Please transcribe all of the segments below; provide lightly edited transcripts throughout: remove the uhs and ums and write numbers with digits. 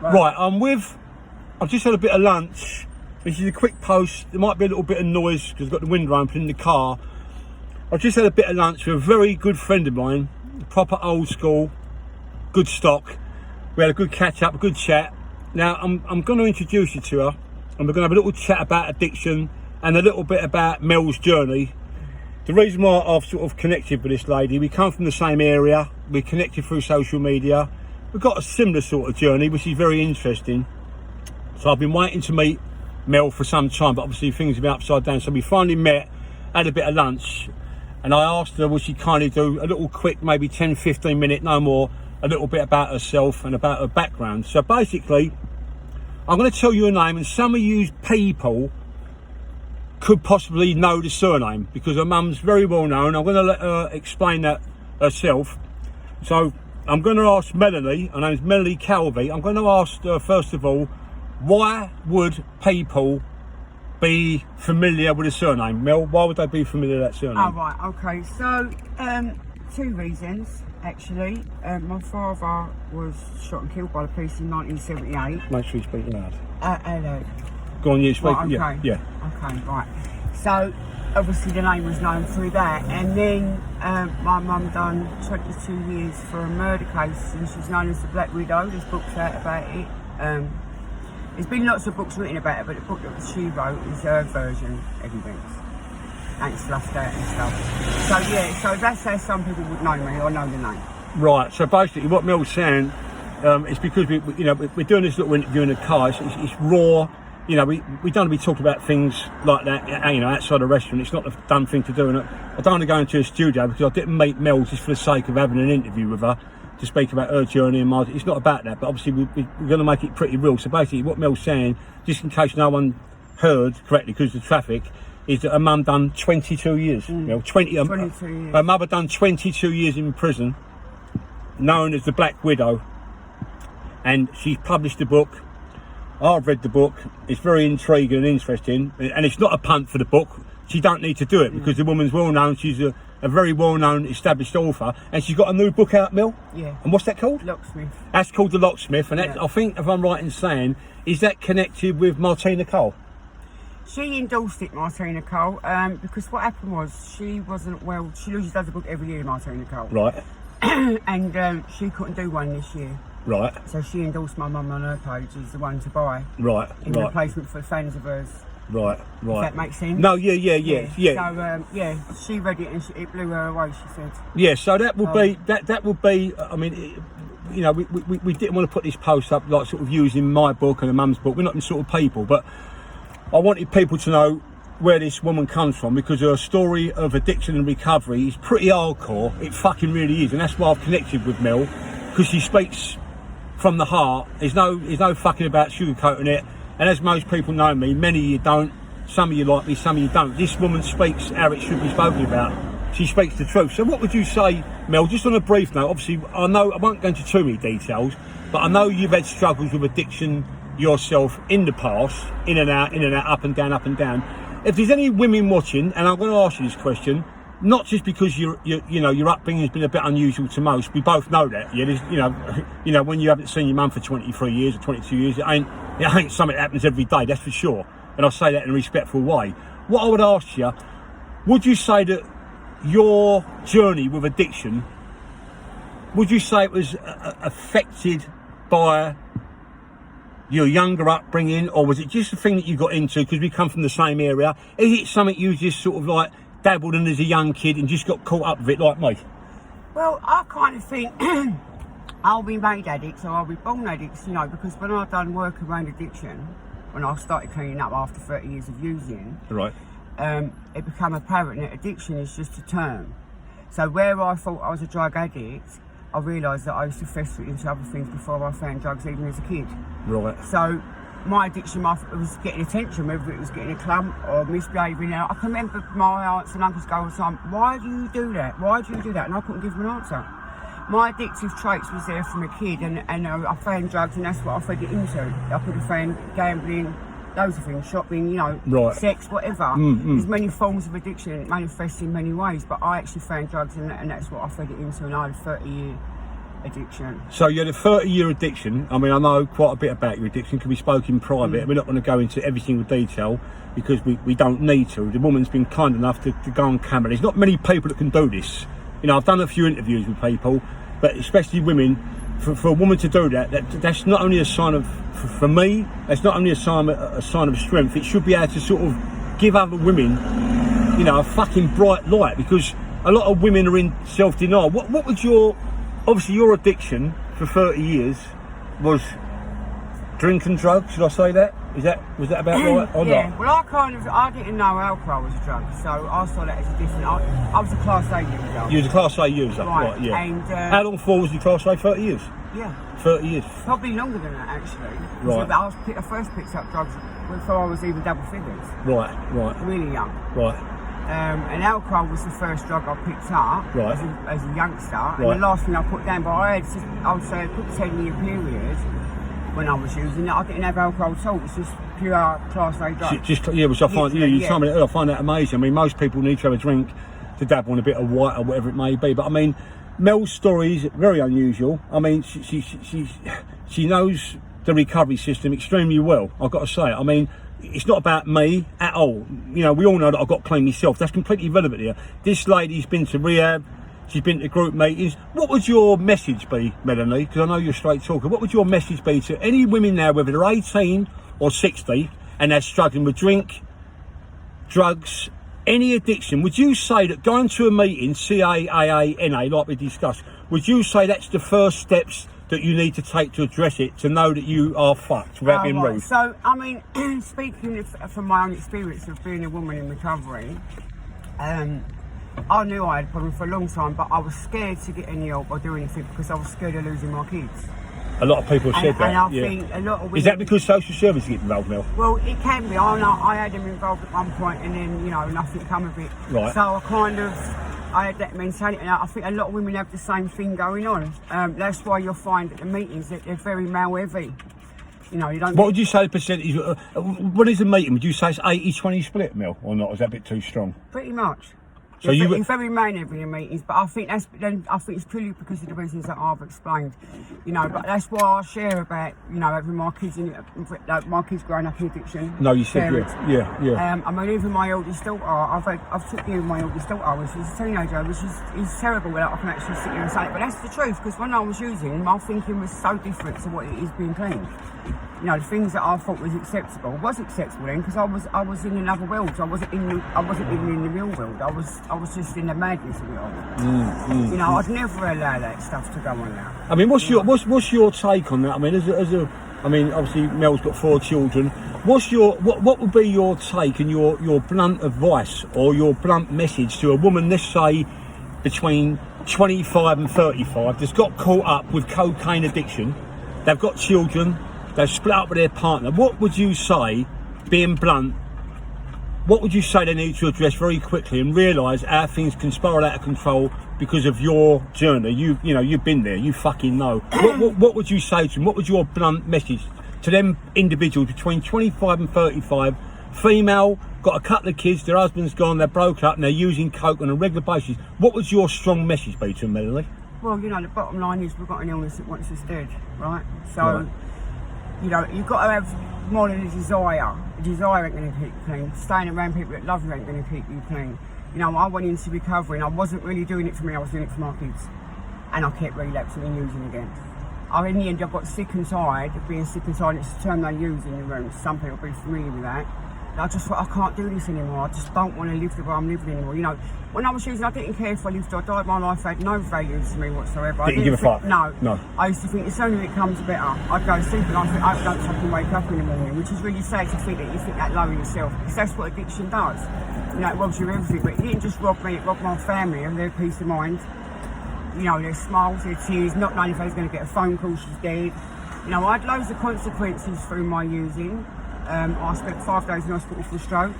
Right, I've just had a bit of lunch. This is a quick post. There might be a little bit of noise because I've got the window open in the car. I've just had a bit of lunch with a very good friend of mine, proper old school, good stock. We had a good catch up, a good chat. Now, I'm going to introduce you to her, and we're going to have a little chat about addiction and a little bit about Mel's journey. The reason why I've sort of connected with this lady, we come from the same area, we connected through social media. We've got a similar sort of journey, which is very interesting. So I've been waiting to meet Mel for some time, but obviously things have been upside down. So we finally met, had a bit of lunch, and I asked her, would she kindly do a little quick, maybe 10, 15 minute, no more, a little bit about herself and about her background. So basically, I'm going to tell you a name, and some of you people could possibly know the surname because her mum's very well known. I'm going to let her explain that herself. So I'm going to ask Melanie, her name's Melanie Calvey. I'm going to ask her, first of all, why would people be familiar with the surname? Mel, why would they be familiar with that surname? Oh, right, okay. So, 2 reasons, actually. My father was shot and killed by the police in 1978. Make sure you speak loud. Hello. Go on, you speak. Right, okay. Yeah. Okay, right. So, obviously the name was known through that. And then my mum done 22 years for a murder case, and she's known as the Black Widow. There's books out about it. There's been lots of books written about it, but the book that she wrote is her version, evidence. And it's fluffed out and stuff. So yeah, so that's how some people would know me or know the name. Right, so basically what Mel's saying is because we're doing this little interview in the car, it's raw. You know, we don't want to be talking about things like that, outside a restaurant. It's not a done thing to do, and I don't want to go into a studio because I didn't meet Mel just for the sake of having an interview with her to speak about her journey and mine. It's not about that, but obviously we're going to make it pretty real. So basically what Mel's saying, just in case no one heard correctly because of the traffic, is that her mum done 22 years. 22 years. Her mother done 22 years in prison, known as the Black Widow, and she's published a book. I've read the book. It's very intriguing and interesting, and it's not a punt for the book. She don't need to do it because the woman's well known. She's a very well known established author, and she's got a new book out, Mel. Yeah. And what's that called? Locksmith. That's called The Locksmith, and that, I think, if I'm right in saying, is that connected with Martina Cole? She endorsed it, Martina Cole, because what happened was she wasn't well. She usually does a book every year, Martina Cole. Right. And she couldn't do one this year. Right. So she endorsed my mum on her page as the one to buy. Right. In replacement for fans of hers. Right. Does that make sense? No, yeah. So, she read it and it blew her away, she said. Yeah, so that would be, that would be, I mean, we didn't want to put this post up like sort of using my book and the mum's book. We're not the sort of people, but I wanted people to know where this woman comes from because her story of addiction and recovery is pretty hardcore. It fucking really is, and that's why I've connected with Mel, because she speaks from the heart. There's no fucking about sugarcoating it. And as most people know me, many of you don't, some of you like me, some of you don't. This woman speaks how it should be spoken about. She speaks the truth. So what would you say, Mel, just on a brief note? Obviously, I know I won't go into too many details, but I know you've had struggles with addiction yourself in the past, in and out, up and down. If there's any women watching, and I'm going to ask you this question, not just because your upbringing has been a bit unusual to most. We both know that. Yeah, when you haven't seen your mum for 23 years or 22 years, it ain't something that happens every day. That's for sure. And I say that in a respectful way. What I would ask you, would you say that your journey with addiction, would you say it was affected by your younger upbringing, or was it just a thing that you got into because we come from the same area? Is it something you just sort of like dabbled in as a young kid and just got caught up with it like me? Well, I kind of think I'll be made addicts or I'll be born addicts, because when I done work around addiction, when I started cleaning up after 30 years of using, right, it became apparent that addiction is just a term. So where I thought I was a drug addict, I realised that I used to fester into other things before I found drugs, even as a kid. Right. So my addiction was getting attention, whether it was getting a clump or misbehaving. I can remember my aunts and uncles go all the time, why do you do that? Why do you do that? And I couldn't give them an answer. My addictive traits was there from a kid, and I found drugs, and that's what I fed it into. I could have found gambling, loads of things, shopping, right, sex, whatever. There's many forms of addiction, and it manifests in many ways, but I actually found drugs, and that's what I fed it into, and I had a 30-year addiction. So you had a 30-year addiction. I mean, I know quite a bit about your addiction, can be spoken in private. We're not going to go into every single detail because we don't need to. The woman's been kind enough to go on camera. There's not many people that can do this. You know, I've done a few interviews with people, but especially women, for a woman to do that's not only a sign of, for me, that's not only a sign of strength, it should be able to sort of give other women, you know, a fucking bright light, because a lot of women are in self-denial. What was obviously your addiction for 30 years was drink and drugs, should I say that? Was that about right or yeah, not? well I didn't know alcohol was a drug, so I saw that as a different, I was a Class A user. You was a Class A user, right, yeah. And, how long for was you Class A? 30 years? Yeah. 30 years? Probably longer than that, actually. Right. I first picked up drugs before I was even double figures. Right. Really young. Right. And alcohol was the first drug I picked up as a youngster. And the last thing I put down, but I would say a good 10-year period when I was using it. I didn't have alcohol at all. It's just pure Class A drugs. Which I find, I find that amazing. I mean, most people need to have a drink to dabble in a bit of white or whatever it may be. But I mean, Mel's story is very unusual. I mean, she knows the recovery system extremely well, I've got to say. I mean, it's not about me at all. You know, we all know that I've got to clean myself. That's completely irrelevant here. This lady's been to rehab, she's been to group meetings. What would your message be, Melanie? Because I know you're a straight talker. What would your message be to any women now, whether they're 18 or 60, and they're struggling with drink, drugs, any addiction? Would you say that going to a meeting, CAANA, like we discussed, would you say that's the first steps that you need to take to address it, to know that you are fucked without being rude? So, I mean, speaking from my own experience of being a woman in recovery, I knew I had a problem for a long time, but I was scared to get any help or do anything because I was scared of losing my kids. A lot of people have said that. And I think a lot of women, is that because social services get involved, Mel? Well, it can be. I had them involved at one point, and then, you know, nothing come of it. Right. So I had that mentality, and I think a lot of women have the same thing going on. That's why you'll find at the meetings that they're very male heavy. You know, you don't. What would you say the percentage? What is a meeting? Would you say it's 80-20 split, Mel, or not? Is that a bit too strong? Pretty much. So it's very man heavy in meetings, but I think it's purely because of the reasons that I've explained. You know, but that's why I share about, you know, having my kids my kids growing up in addiction. No, you said yeah. I mean, even my oldest daughter, I've took care of my oldest daughter when she's a teenager, which is terrible that I can actually sit here and say it. But that's the truth, because when I was using, my thinking was so different to what it is being clean. You know, the things that I thought was acceptable then, because I was in another world. I wasn't even in the real world. I was just in the madness of it all. You know, I'd never allow that stuff to go on now. I mean, what's your take on that? I mean, I mean, obviously Mel's got 4 children. What would be your take and your blunt advice or your blunt message to a woman, let's say between 25 and 35, that's got caught up with cocaine addiction? They've got children. They've split up with their partner. What would you say, being blunt, what would you say they need to address very quickly and realise how things can spiral out of control because of your journey? You've been there, you fucking know. What would you say to them? What was your blunt message to them individuals between 25 and 35, female, got a couple of kids, their husband's gone, they're broke up and they're using coke on a regular basis? What would your strong message be to them, Melanie? Well, you know, the bottom line is we've got an illness that wants us dead, right? So, you know, you've got to have more than a desire. A desire ain't going to keep you clean. Staying around people that love you ain't going to keep you clean. You know, I went into recovery and I wasn't really doing it for me, I was doing it for my kids. And I kept relapsing and using again. In the end, I got sick and tired of being sick and tired. It's the term they use in the room. Some people will be familiar with that. And I just thought, I can't do this anymore. I just don't want to live the way I'm living anymore. You know, when I was using, I didn't care if I lived or died. My life had no value to me whatsoever. Didn't give a fuck? No. I used to think, as soon as it comes better, I'd go to sleep and I don't fucking wake up in the morning, which is really sad to think that you think that low in yourself, because that's what addiction does. You know, it robs you of everything, but it didn't just rob me, it robbed my family of their peace of mind. You know, their smiles, their tears, not knowing if I was going to get a phone call, she's dead. You know, I had loads of consequences through my using. I spent 5 days in hospital for a stroke.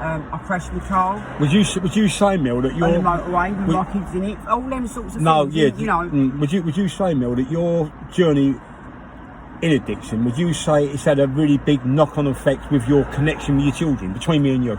I crashed my car. Would you say, Mel, that you're on the motorway with my kids in it? All them sorts of things. You know. Would you say, Mel, that your journey in addiction, would you say it's had a really big knock-on effect with your connection with your children, between me and you?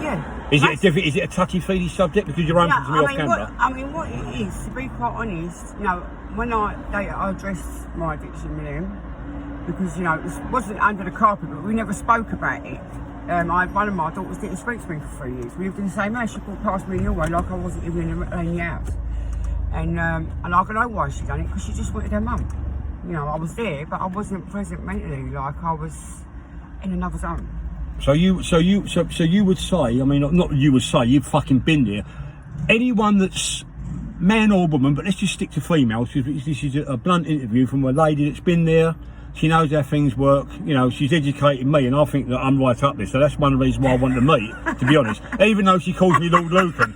Yeah. Is it a touchy-feely subject because you're open to me off camera? What it is, to be quite honest, you know, when I addressed my addiction with him, because, you know, it wasn't under the carpet, but we never spoke about it. One of my daughters didn't speak to me for 3 years. We lived in the same house. She walked past me in your way like I wasn't even in the house. And I know why she done it, because she just wanted her mum. You know, I was there, but I wasn't present mentally. Like I was in another zone. So you would say, I mean, not you would say, you've fucking been there. Anyone that's man or woman, but let's just stick to females, because this is a blunt interview from a lady that's been there. She knows how things work. You know, she's educated me, and I think that I'm right up there. So that's one of the reasons why I want to meet, to be honest. Even though she calls me Lord Lucan.